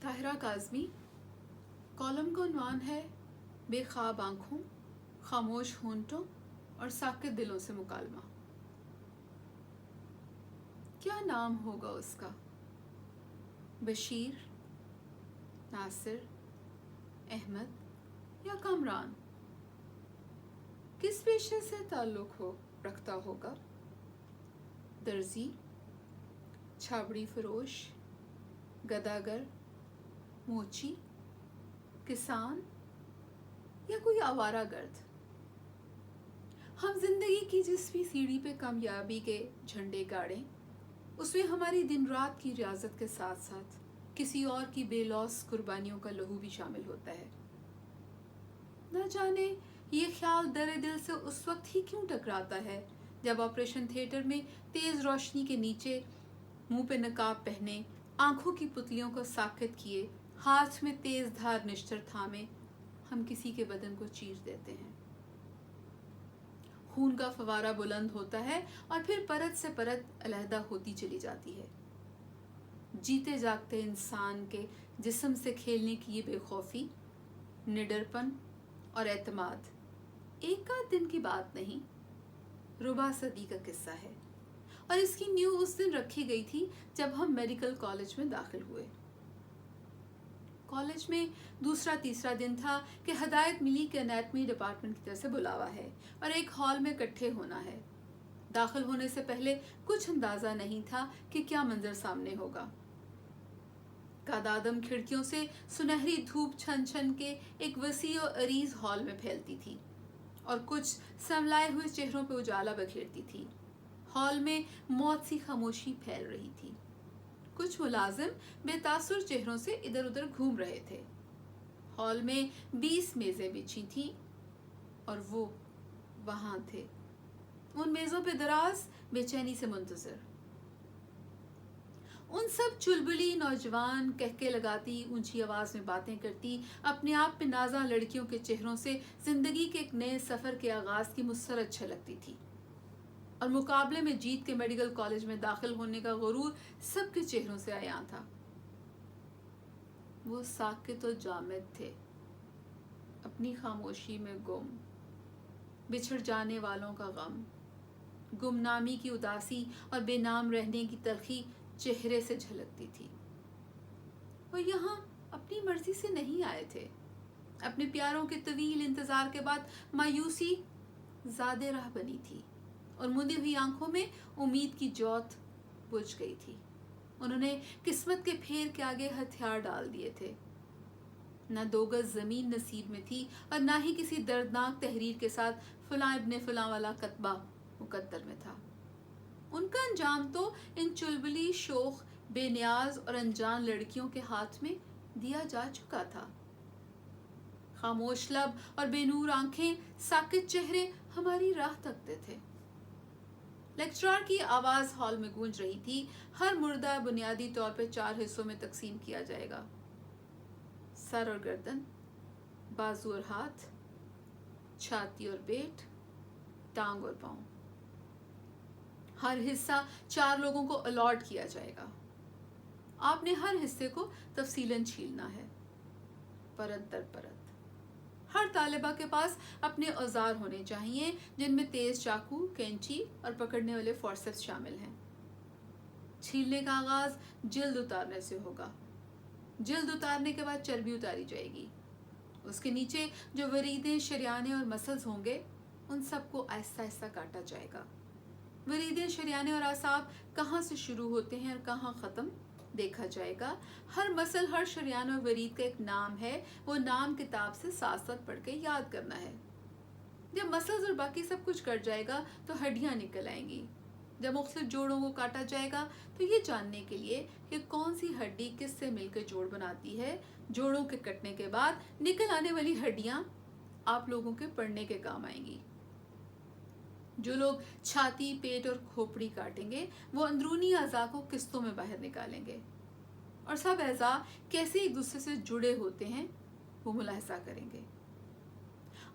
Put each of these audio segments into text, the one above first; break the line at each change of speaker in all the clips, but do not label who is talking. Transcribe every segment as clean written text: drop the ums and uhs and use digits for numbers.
Tahira Kazmi. Column का उन्वान है बेख्वाब आँखों, खामोश होंठों और साकित दिलों से मुकालमा। क्या नाम होगा उसका? बशीर, नासिर, अहमद या कामरान? किस पेशे से ताल्लुक़ रखता होगा? दर्जी, छाबड़ी फरोश, गदागर, मोची, किसान या कोई आवारा गर्द? हम जिंदगी की जिस भी सीढ़ी पे कामयाबी के झंडे गाड़ें, उसमें हमारी दिन रात की रियाजत के साथ साथ किसी और की बेलौस कुर्बानियों का लहू भी शामिल होता है। न जाने ये ख्याल दरे दिल से उस वक्त ही क्यों टकराता है जब ऑपरेशन थिएटर में तेज रोशनी के नीचे मुंह पे नकाब पहने, आंखों की पुतलियों को साकित किए, हाथ में तेज धार निश्चर थामे हम किसी के बदन को चीर देते हैं। खून का फवारा बुलंद होता है और फिर परत से परत अलहदा होती चली जाती है। जीते जागते इंसान के जिस्म से खेलने की ये बेखौफी, निडरपन और एतमाद एक आध दिन की बात नहीं, रुबा सदी का किस्सा है। और इसकी नींव उस दिन रखी गई थी जब हम मेडिकल कॉलेज में दाखिल हुए। कॉलेज में दूसरा तीसरा दिन था कि हदायत मिली कि एनाटमी डिपार्टमेंट की तरफ से बुलावा है और एक हॉल में इकट्ठे होना है। दाखिल होने से पहले कुछ अंदाजा नहीं था कि क्या मंजर सामने होगा। कादादम खिड़कियों से सुनहरी धूप छन छन के एक वसी और अरीज हॉल में फैलती थी और कुछ संभलाए हुए चेहरों पर उजाला बखेरती थी। हॉल में मौत सी खामोशी फैल रही थी। कुछ मुलाजिम बेतासुर चेहरों से इधर उधर घूम रहे थे। हॉल में 20 मेजें बिछी थीं और वो वहां थे, उन मेजों पे दराज, बेचैनी से मुंतजर। उन सब चुलबुली नौजवान कहके लगाती, ऊंची आवाज में बातें करती, अपने आप पे नाजा लड़कियों के चेहरों से जिंदगी के एक नए सफर के आगाज की मुसरत छलकती थी। और मुकाबले में जीत के मेडिकल कॉलेज में दाखिल होने का गुरूर सबके चेहरों से आया था। वो साकित और जामिद थे, अपनी खामोशी में गुम, बिछड़ जाने वालों का गम, गुमनामी की उदासी और बेनाम रहने की तलखी चेहरे से झलकती थी। वो यहाँ अपनी मर्जी से नहीं आए थे। अपने प्यारों के तवील इंतजार के बाद मायूसी ज़्यादा राह बनी थी और मुंदी हुई आंखों में उम्मीद की ज्योत बुझ गई थी। उन्होंने किस्मत के फेर के आगे हथियार डाल दिए थे। न 2 गज जमीन नसीब में थी और न ही किसी दर्दनाक तहरीर के साथ फलां इब्ने फलां वाला कतबा मुकद्दर में था। उनका अंजाम तो इन चुलबुली, शोख, बेनियाज और अनजान लड़कियों के हाथ में दिया जा चुका था। खामोश लब और बेनूर आंखें, साकित चेहरे हमारी राह तकते थे। लेक्चरर की आवाज हॉल में गूंज रही थी। हर मुर्दा बुनियादी तौर पर 4 हिस्सों में तकसीम किया जाएगा: सर और गर्दन, बाजू और हाथ, छाती और पेट, टांग और पांव। हर हिस्सा 4 लोगों को अलॉट किया जाएगा। आपने हर हिस्से को तफसीलन छीलना है, परत दर परत। हर तालिबा के पास अपने औजार होने चाहिए, जिनमें तेज चाकू, कैंची और पकड़ने वाले फोर्सेप्स शामिल हैं। छीलने का आगाज जिल्द उतारने से होगा। जिल्द उतारने के बाद चर्बी उतारी जाएगी। उसके नीचे जो वरीदें, शरियाने और मसल्स होंगे, उन सबको आहिस्ता आहिस्ता काटा जाएगा। वरीदें, शरियाने और आसाब कहाँ से शुरू होते हैं और कहाँ ख़त्म देखा जाएगा। हर मसल, हर शरियान और वरीद का एक नाम है। वो नाम किताब से साथ साथ पढ़ के याद करना है। जब मसल्स और बाकी सब कुछ कट जाएगा तो हड्डियां निकल आएंगी। जब मुख्तलिफ जोड़ों को काटा जाएगा तो ये जानने के लिए कि कौन सी हड्डी किससे मिलकर जोड़ बनाती है, जोड़ों के कटने के बाद निकल आने वाली हड्डियां आप लोगों के पढ़ने के काम आएंगी। जो लोग छाती, पेट और खोपड़ी काटेंगे, वो अंदरूनी अज़ा को किस्तों में बाहर निकालेंगे और सब अज़ा कैसे एक दूसरे से जुड़े होते हैं वो मुलाहिजा करेंगे।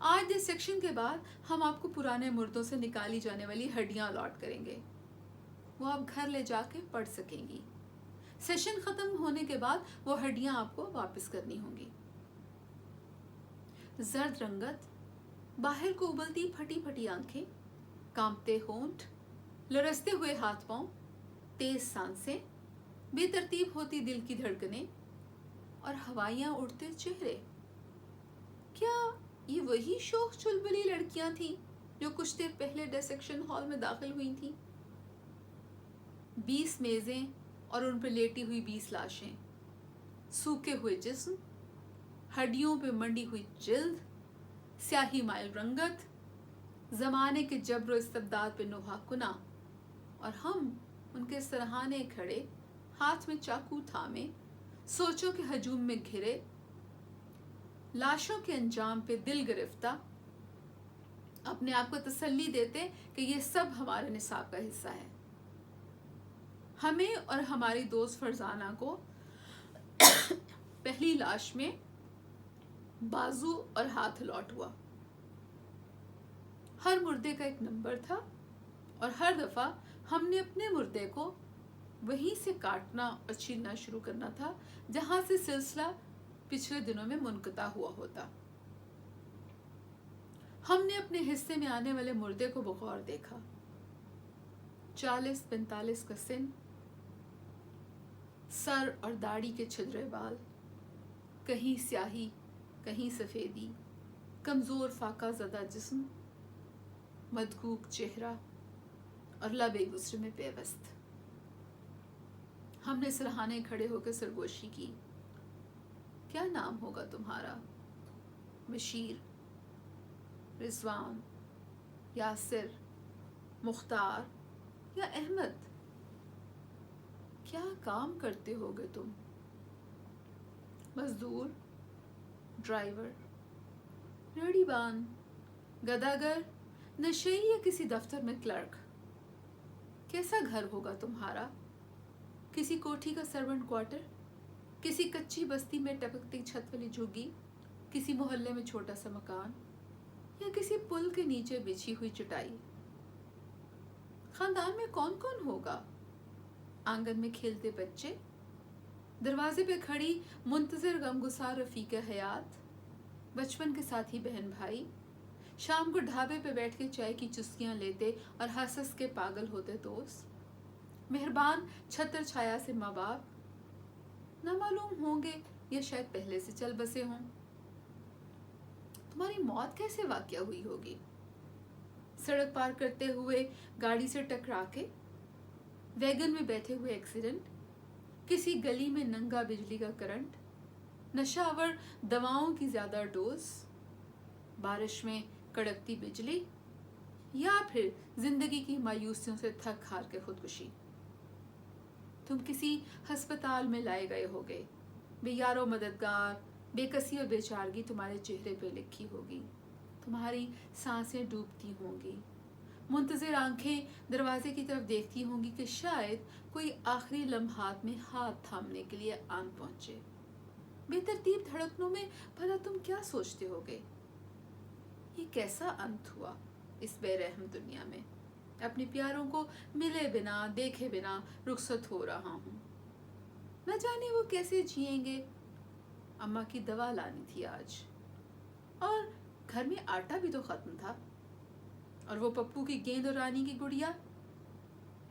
आज इस सेक्शन के बाद हम आपको पुराने मुर्दों से निकाली जाने वाली हड्डियां अलॉट करेंगे। वो आप घर ले जाके पढ़ सकेंगी। سیشن ختم ہونے کے بعد وہ ہڈیاں آپ کو واپس کرنی ہوں گی۔ زرد رنگت، باہر کو ابلتی پھٹی پھٹی آنکھیں، کانپتے ہونٹ، لرزتے ہوئے ہاتھ پاؤں، تیز سانسیں، بے ترتیب ہوتی دل کی دھڑکنیں اور ہوائیاں اڑتے چہرے۔ کیا یہ وہی شوخ چلبلی لڑکیاں تھیں جو کچھ دیر پہلے ڈسیکشن ہال میں داخل ہوئی تھیں؟ 20 میزیں اور ان پر لیٹی ہوئی 20 لاشیں، سوکھے ہوئے جسم، ہڈیوں پہ منڈی ہوئی جلد، سیاہی مائل رنگت، زمانے کے جبر و استبداد پہ نوحہ کنا، اور ہم ان کے سرہانے کھڑے، ہاتھ میں چاقو تھامے، سوچوں کے ہجوم میں گھرے، لاشوں کے انجام پہ دل گرفتہ، اپنے آپ کو تسلی دیتے کہ یہ سب ہمارے نصاب کا حصہ ہے۔ ہمیں اور ہماری دوست فرزانہ کو پہلی لاش میں بازو اور ہاتھ لوٹ ہوا۔ ہر مردے کا ایک نمبر تھا اور ہر دفعہ ہم نے اپنے مردے کو وہیں سے کاٹنا اور چھیلنا شروع کرنا تھا جہاں سے سلسلہ پچھلے دنوں میں منقطع ہوا ہوتا۔ ہم نے اپنے حصے میں آنے والے مردے کو بغور دیکھا۔ 40-45 کا سن، سر اور داڑھی کے چھدرے بال، کہیں سیاہی کہیں سفیدی، کمزور فاقہ زدہ جسم، مدقوق چہرہ اور لب ایک دوسرے میں پیوست۔ ہم نے سرہانے کھڑے ہو کے سرگوشی کی۔ کیا نام ہوگا تمہارا؟ بشیر، رضوان، یاسر، مختار یا احمد؟ کیا کام کرتے ہوگے تم؟ مزدور، ڈرائیور، ریڑھی بان، گداگر، نشئی یا کسی دفتر میں کلرک؟ کیسا گھر ہوگا تمہارا؟ کسی کوٹھی کا سرونٹ کوارٹر، کسی کچی بستی میں ٹپکتی چھت والی جھگی، کسی محلے میں چھوٹا سا مکان یا کسی پل کے نیچے بچھی ہوئی چٹائی؟ خاندان میں کون کون ہوگا؟ آنگن میں کھیلتے بچے، دروازے پہ کھڑی منتظر غمگسار رفیق حیات، بچپن کے ساتھی بہن بھائی، شام کو ڈھابے پہ بیٹھ کے چائے کی چسکیاں لیتے اور ہنس ہنس کے پاگل ہوتے دوست، مہربان چھتر چھایا سے ماں باپ، نہ معلوم ہوں گے یا شاید پہلے سے چل بسے ہوں۔ تمہاری موت کیسے واقع ہوئی ہوگی؟ سڑک پار کرتے ہوئے گاڑی سے ٹکرا کے، ویگن میں بیٹھے ہوئے ایکسیڈنٹ، کسی گلی میں ننگا بجلی کا کرنٹ، نشہ آور دواؤں کی زیادہ ڈوز، بارش میں کڑکتی بجلی، یا پھر زندگی کی مایوسیوں سے تھک ہار کے خودکشی۔ تم کسی ہسپتال میں لائے گئے ہوگے، بے یار و مددگار، بے کسی اور بے چارگی تمہارے چہرے پہ لکھی ہوگی، تمہاری سانسیں ڈوبتی ہوں گی، منتظر آنکھیں دروازے کی طرف دیکھتی ہوں گی کہ شاید کوئی آخری لمحات میں ہاتھ تھامنے کے لیے آن پہنچے۔ بے ترتیب دھڑکنوں میں بھلا تم کیا سوچتے ہوگے؟ یہ کیسا انت ہوا اس بے رحم دنیا میں؟ اپنے پیاروں کو ملے بنا دیکھے بنا رخصت ہو رہا ہوں، نہ جانے وہ کیسے جئیں گے۔ اماں کی دوا لانی تھی آج، اور گھر میں آٹا بھی تو ختم تھا، اور وہ پپو کی گیند اور رانی کی گڑیا،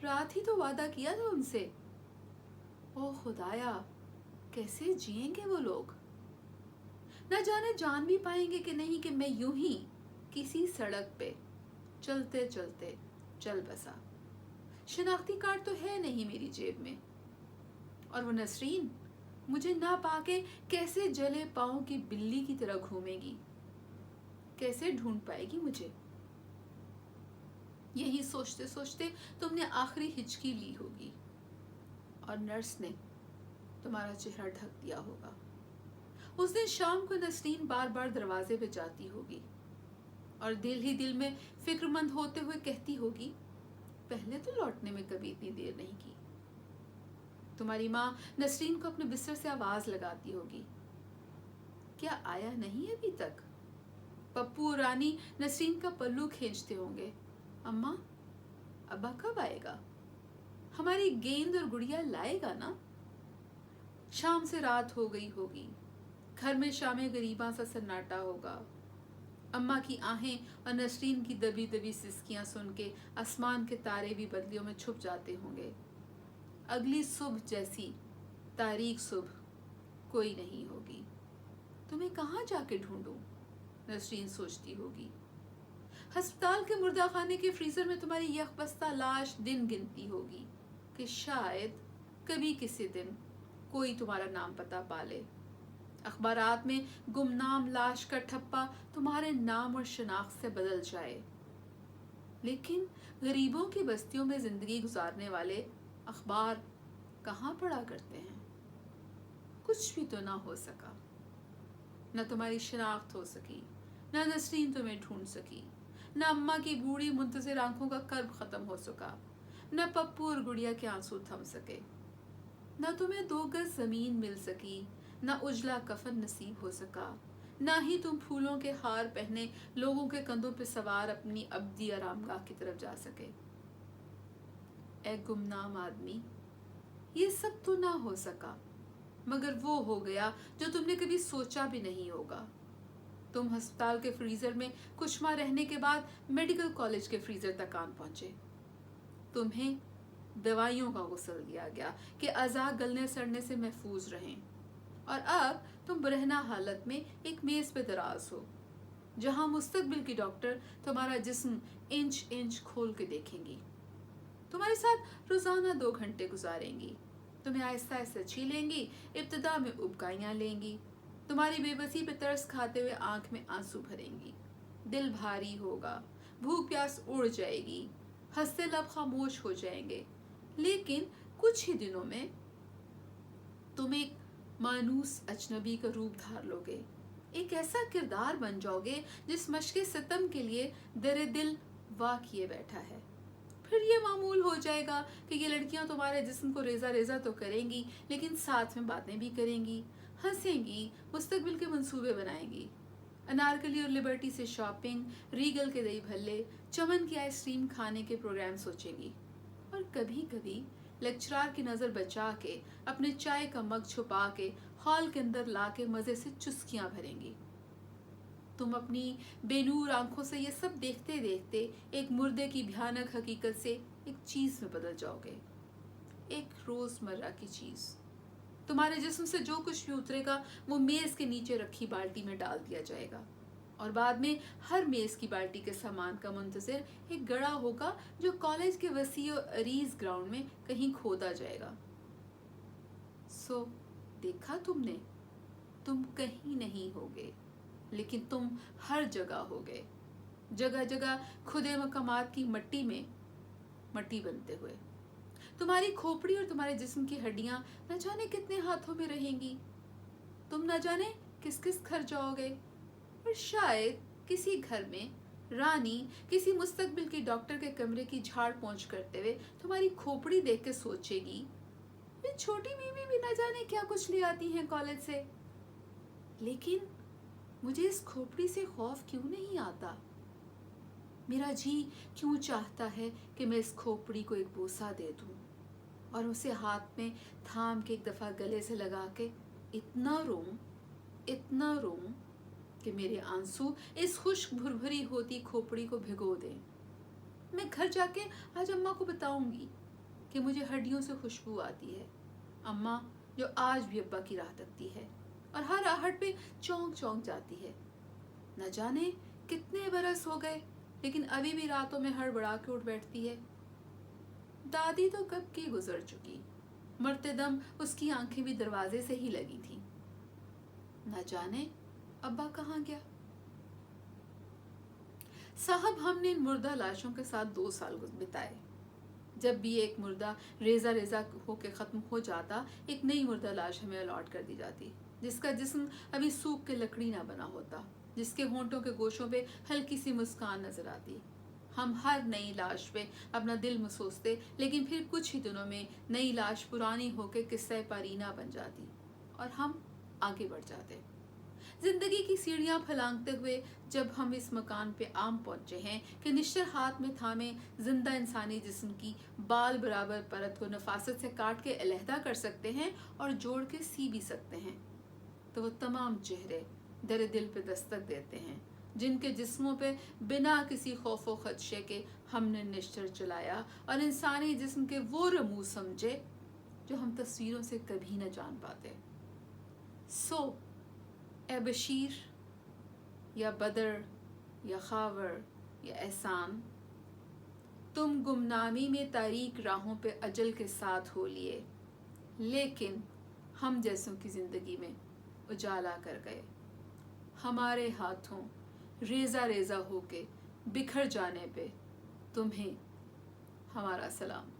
رات ہی تو وعدہ کیا تھا ان سے۔ او خدایا، کیسے جئیں گے وہ لوگ؟ نہ جانے جان بھی پائیں گے کہ نہیں کہ میں یوں ہی کسی سڑک پہ چلتے چلتے چل بسا۔ شناختی کارڈ تو ہے نہیں میری جیب میں، اور وہ نسرین مجھے نہ پا کے کیسے جلے پاؤں کی بلی کی طرح گھومے گی، کیسے ڈھونڈ پائے گی مجھے؟ یہی سوچتے سوچتے تم نے آخری ہچکی لی ہوگی اور نرس نے تمہارا چہرہ ڈھک دیا ہوگا۔ اس دن شام کو نسرین بار بار دروازے پہ جاتی ہوگی اور دل ہی دل میں فکر مند ہوتے ہوئے کہتی ہوگی، پہلے تو لوٹنے میں کبھی اتنی دیر نہیں کی۔ تمہاری ماں نسرین کو اپنے بستر سے آواز لگاتی ہوگی، کیا آیا نہیں ابھی تک؟ پپو اور رانی نسرین کا پلو کھینچتے ہوں گے، اماں ابا کب آئے گا؟ ہماری گیند اور گڑیا لائے گا نا؟ शाम से रात हो गई होगी, घर में शाम गरीबा सा सन्नाटा होगा। अम्मा की आहें और नसरीन की दबी दबी सिसकियां सुन के आसमान के तारे भी बदलियों में छुप जाते होंगे। अगली सुबह जैसी तारीख सुबह कोई नहीं होगी। तुम्हें कहाँ जाके ढूंढूं? नसरीन सोचती होगी। अस्पताल के मुर्दाखाने के फ्रीजर में तुम्हारी यकबस्ता लाश दिन गिनती होगी कि शायद कभी किसी दिन कोई तुम्हारा नाम पता पाले। अखबारात में गुमनाम लाश का ठप्पा तुम्हारे नाम और शनाख्त से बदल जाए। लेकिन गरीबों की बस्तियों में जिंदगी गुजारने वाले अखबार कहाँ पढ़ा करते हैं? कुछ भी तो ना हो सका। न तुम्हारी शनाख्त हो सकी, न नसरीन तुम्हें ढूंढ सकी, न अम्मा की बूढ़ी मुंतजिर आंखों का कर्ब खत्म हो सका, न पप्पू और गुड़िया के आंसू थम सके, न तुम्हें 2 गज जमीन मिल सकी, न उजला कफन नसीब हो सका, ना ही तुम फूलों के हार पहने लोगों के कंधों पर सवार अपनी अब्दी आरामगाह की तरफ जा सके। ए गुमनाम आदमी, ये सब तो ना हो सका, मगर वो हो गया जो तुमने कभी सोचा भी नहीं होगा। तुम अस्पताल के फ्रीजर में कुछ माह रहने के बाद मेडिकल कॉलेज के फ्रीजर तक आन पहुंचे। तुम्हें दवाइयों का गुस्ल दिया गया कि अज़ा गलने सड़ने से महफूज रहें, और अब तुम बरहना हालत में एक मेज पे दराज हो, जहां मुस्तकबिल की डॉक्टर तुम्हारा जिस्म इंच इंच खोल के देखेंगी। तुम्हारे साथ रोजाना 2 घंटे गुजारेंगी, तुम्हें आहिस्ता आहिस्ता छीलेंगी, इब्तिदा में उबकाइयाँ लेंगी, तुम्हारी बेबसी पे तरस खाते हुए आंख में आंसू भरेंगी। दिल भारी होगा, भूख प्यास उड़ जाएगी, हंसते लब खामोश हो जाएंगे। लेकिन कुछ ही दिनों में तुम एक मानूस अजनबी का रूप धार लोगे, एक ऐसा किरदार बन जाओगे जिस मशके सितम के लिए दरे दिल वाह किए बैठा है। फिर ये मामूल हो जाएगा कि ये लड़कियां तुम्हारे जिस्म को रेजा रेजा तो करेंगी, लेकिन साथ में बातें भी करेंगी, हंसेंगी, मुस्तकबिल के मंसूबे बनाएंगी। अनारकली और लिबर्टी से शॉपिंग, रीगल के दही भल्ले, चमन की आइसक्रीम खाने के प्रोग्राम सोचेंगी, और कभी कभी लेक्चरार की नज़र बचा के अपने चाय का मग छुपा के हॉल के अंदर ला के मज़े से चुस्कियां भरेंगी। तुम अपनी बेनूर आंखों से ये सब देखते देखते एक मुर्दे की भयानक हकीकत से एक चीज में बदल जाओगे, एक रोजमर्रा की चीज। तुम्हारे जिस्म से जो कुछ भी उतरेगा वो मेज के नीचे रखी बाल्टी में डाल दिया जाएगा, और बाद में हर मेज की बाल्टी के सामान का मुंतजिर एक गड़ा होगा जो कॉलेज के वसी और अरीज ग्राउंड में कहीं खोदा जाएगा। सो देखा तुमने, तुम कहीं नहीं होगे, लेकिन तुम हर जगह होगे, जगह जगह खुदे मकामात की मट्टी में मट्टी बनते हुए। तुम्हारी खोपड़ी और तुम्हारे जिस्म की हड्डियां न जाने कितने हाथों में रहेंगी, तुम न जाने किस किस घर जाओगे, और शायद किसी घर में रानी किसी मुस्तकबिल की डॉक्टर के कमरे की झाड़ पोंछ करते हुए तुम्हारी खोपड़ी देख के सोचेगी, ये छोटी बीवी भी न जाने क्या कुछ ले आती हैं कॉलेज से, लेकिन मुझे इस खोपड़ी से खौफ क्यों नहीं आता? मेरा जी क्यों चाहता है कि मैं इस खोपड़ी को एक बोसा दे दूं और उसे हाथ में थाम के एक दफा गले से लगा के इतना रोऊं कि मेरे आंसू इस खुश्क भुरभुरी होती खोपड़ी को भिगो दें। मैं घर जाके आज अम्मा को बताऊंगी कि मुझे हड्डियों से खुशबू आती है, अम्मा जो आज भी अब्बा की राह तकती है और हर आहट पे चौंक चौंक जाती है। न जाने कितने बरस हो गए, लेकिन अभी भी रातों में हड़बड़ा के उठ बैठती है। दादी तो कब की गुजर चुकी, मरते दम उसकी आंखें भी दरवाजे से ही लगी थी। न जाने अब्बा कहाँ गया। साहब, हमने इन मुर्दा लाशों के साथ 2 साल बिताए। जब भी एक मुर्दा रेजा रेजा होके खत्म हो जाता, एक नई मुर्दा लाश हमें अलॉट कर दी जाती, जिसका जिस्म अभी सूख के लकड़ी ना बना होता, जिसके होंठों के गोशों पे हल्की सी मुस्कान नजर आती। हम हर नई लाश पे अपना दिल मसोसते, लेकिन फिर कुछ ही दिनों में नई लाश पुरानी होके किस्सा पारीना बन जाती और हम आगे बढ़ जाते। जिंदगी की सीढ़ियां फलांगते हुए जब हम इस मकान पे आम पहुंचे हैं कि निश्चर हाथ में थामे जिंदा इंसानी जिस्म की बाल बराबर परत को नफासत से काट के अलहदा कर सकते हैं और जोड़ के सी भी सकते हैं, तो वो तमाम चेहरे दर दिल पे दस्तक देते हैं जिनके जिस्मों पे बिना किसी खौफ व खदशे के हमने निश्चर चलाया और इंसानी जिस्म के वो रमूज समझे जो हम तस्वीरों से कभी न जान पाते। सो ए बशीर या बदर या खावर या एहसान, तुम गुमनामी में तारीक राहों पे अजल के साथ हो लिए, लेकिन हम जैसों की जिंदगी में उजाला कर गए। हमारे हाथों रेजा रेजा होके बिखर जाने पे तुम्हें हमारा सलाम।